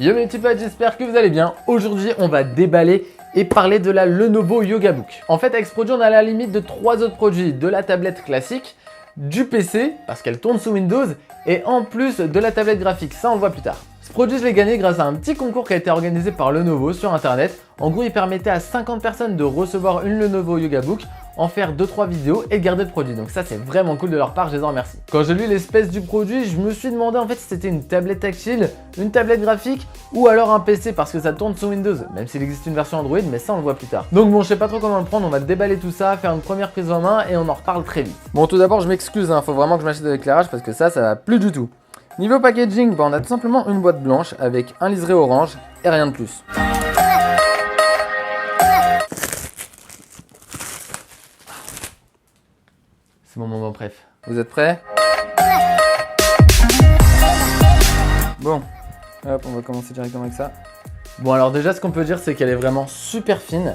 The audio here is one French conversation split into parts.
Yo mes petits potes, j'espère que vous allez bien. Aujourd'hui, on va déballer et parler de la Lenovo Yoga Book. En fait, avec ce produit, on a la limite de 3 autres produits. De la tablette classique, du PC, parce qu'elle tourne sous Windows, et en plus de la tablette graphique. Ça, on le voit plus tard. Ce produit, je l'ai gagné grâce à un petit concours qui a été organisé par Lenovo sur internet. En gros, il permettait à 50 personnes de recevoir une Lenovo Yoga Book, en faire 2-3 vidéos et garder le produit. Donc ça, c'est vraiment cool de leur part, je les en remercie. Quand j'ai lu l'espèce du produit, je me suis demandé en fait si c'était une tablette tactile, une tablette graphique ou alors un PC parce que ça tourne sous Windows, même s'il existe une version Android, mais ça on le voit plus tard. Donc bon, je sais pas trop comment le prendre, on va déballer tout ça, faire une première prise en main et on en reparle très vite. Bon, tout d'abord, je m'excuse, faut vraiment que je m'achète de l'éclairage parce que ça va plus du tout. Niveau packaging, on a tout simplement une boîte blanche avec un liseré orange et rien de plus. C'est mon moment préf. Vous êtes prêts? Bon, hop, on va commencer directement avec ça. Bon, alors déjà, ce qu'on peut dire, c'est qu'elle est vraiment super fine.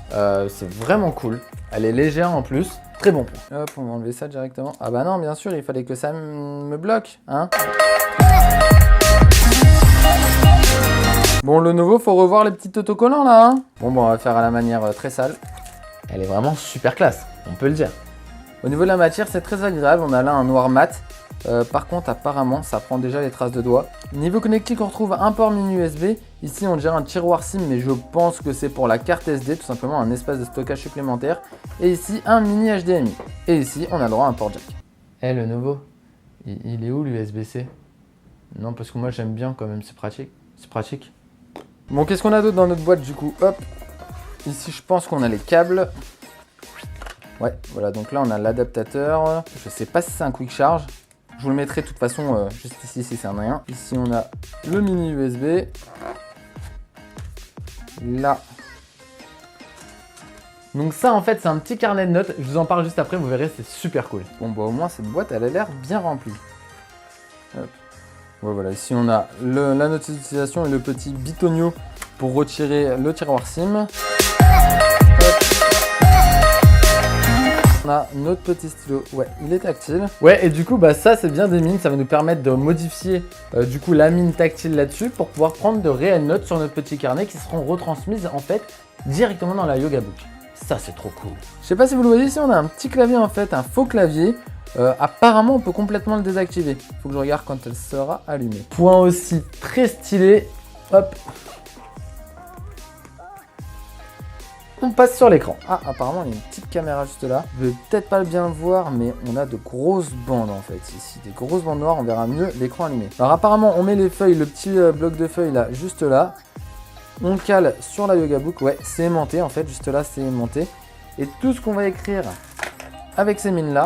C'est vraiment cool. Elle est légère en plus. Très bon point. Hop, on va enlever ça directement. Ah bah non, bien sûr, il fallait que ça me bloque, hein. Bon, Lenovo, faut revoir les petits autocollants là, hein. Bon, on va faire à la manière très sale. Elle est vraiment super classe, on peut le dire. Au niveau de la matière, c'est très agréable. On a là un noir mat. Par contre, apparemment, ça prend déjà les traces de doigts. Niveau connectique, on retrouve un port mini USB. Ici, on dirait un tiroir SIM, mais je pense que c'est pour la carte SD, tout simplement un espace de stockage supplémentaire. Et ici, un mini HDMI. Et ici, on a le droit à un port jack. Eh, Lenovo, il est où l'USB-C? Non, parce que moi, j'aime bien quand même, c'est pratique. C'est pratique. Bon, qu'est-ce qu'on a d'autre dans notre boîte du coup? Hop. Ici, je pense qu'on a les câbles. Ouais, voilà, donc là on a l'adaptateur. Je sais pas si c'est un quick charge. Je vous le mettrai de toute façon juste ici si c'est un rien. Ici on a le mini USB. Là. Donc ça en fait c'est un petit carnet de notes. Je vous en parle juste après, vous verrez, c'est super cool. Bon bah au moins cette boîte elle a l'air bien remplie. Hop. Ouais, voilà, ici on a la note d'utilisation et le petit bitonio pour retirer le tiroir SIM. On a notre petit stylo, ouais, il est tactile. Ouais, et du coup, bah ça c'est bien des mines, ça va nous permettre de modifier du coup la mine tactile là-dessus pour pouvoir prendre de réelles notes sur notre petit carnet qui seront retransmises en fait directement dans la Yoga Book. Ça c'est trop cool. Je sais pas si vous le voyez ici, on a un petit clavier en fait, un faux clavier. Apparemment, on peut complètement le désactiver. Faut que je regarde quand elle sera allumée. Point aussi très stylé, hop. On passe sur l'écran. Ah, apparemment, il y a une petite caméra juste là. Vous ne pouvez peut-être pas bien le voir, mais on a de grosses bandes en fait ici. Des grosses bandes noires, on verra mieux l'écran allumé. Alors apparemment, on met les feuilles, le petit bloc de feuilles là, juste là. On cale sur la Yoga Book. Ouais, c'est aimanté en fait, juste là, c'est aimanté. Et tout ce qu'on va écrire avec ces mines là,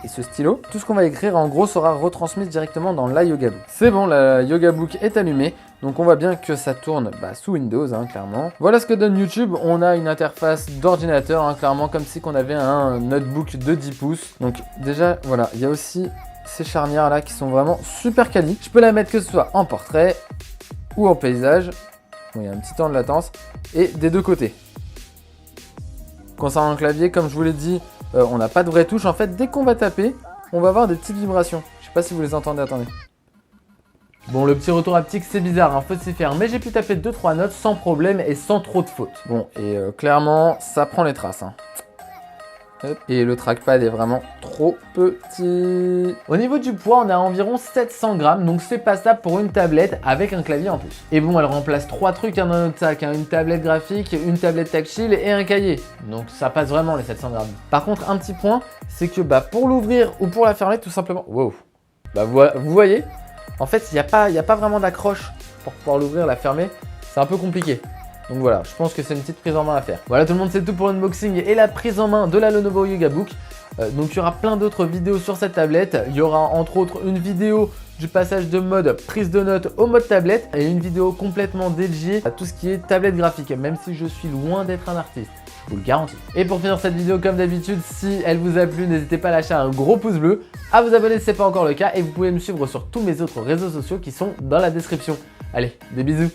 et ce stylo, tout ce qu'on va écrire en gros sera retransmis directement dans la Yoga Book. C'est bon, la Yoga Book est allumée. Donc on voit bien que ça tourne sous Windows, clairement. Voilà ce que donne YouTube. On a une interface d'ordinateur, clairement comme si on avait un notebook de 10 pouces. Donc déjà, voilà, il y a aussi ces charnières là qui sont vraiment super quali. Je peux la mettre que ce soit en portrait ou en paysage. Bon, il y a un petit temps de latence. Et des deux côtés. Concernant le clavier, comme je vous l'ai dit, on n'a pas de vraie touche. En fait, dès qu'on va taper, on va avoir des petites vibrations. Je sais pas si vous les entendez, attendez. Bon, le petit retour haptique, c'est bizarre, faut s'y faire, mais j'ai pu taper 2-3 notes sans problème et sans trop de fautes. Bon, et clairement, ça prend les traces. Hop. Et le trackpad est vraiment trop petit. Au niveau du poids, on a environ 700 grammes, donc c'est passable pour une tablette avec un clavier en plus. Et bon, elle remplace 3 trucs dans notre sac, une tablette graphique, une tablette tactile et un cahier. Donc ça passe vraiment les 700 grammes. Par contre, un petit point, c'est que pour l'ouvrir ou pour la fermer, tout simplement... Wow. Vous voyez, en fait, il n'y a pas vraiment d'accroche pour pouvoir l'ouvrir, la fermer. C'est un peu compliqué. Donc voilà, je pense que c'est une petite prise en main à faire. Voilà tout le monde, c'est tout pour l'unboxing et la prise en main de la Lenovo Yoga Book. Donc il y aura plein d'autres vidéos sur cette tablette. Il y aura entre autres une vidéo du passage de mode prise de notes au mode tablette et une vidéo complètement dédiée à tout ce qui est tablette graphique, même si je suis loin d'être un artiste. Je vous le garantis. Et pour finir cette vidéo, comme d'habitude, si elle vous a plu, n'hésitez pas à lâcher un gros pouce bleu, à vous abonner si ce n'est pas encore le cas et vous pouvez me suivre sur tous mes autres réseaux sociaux qui sont dans la description. Allez, des bisous!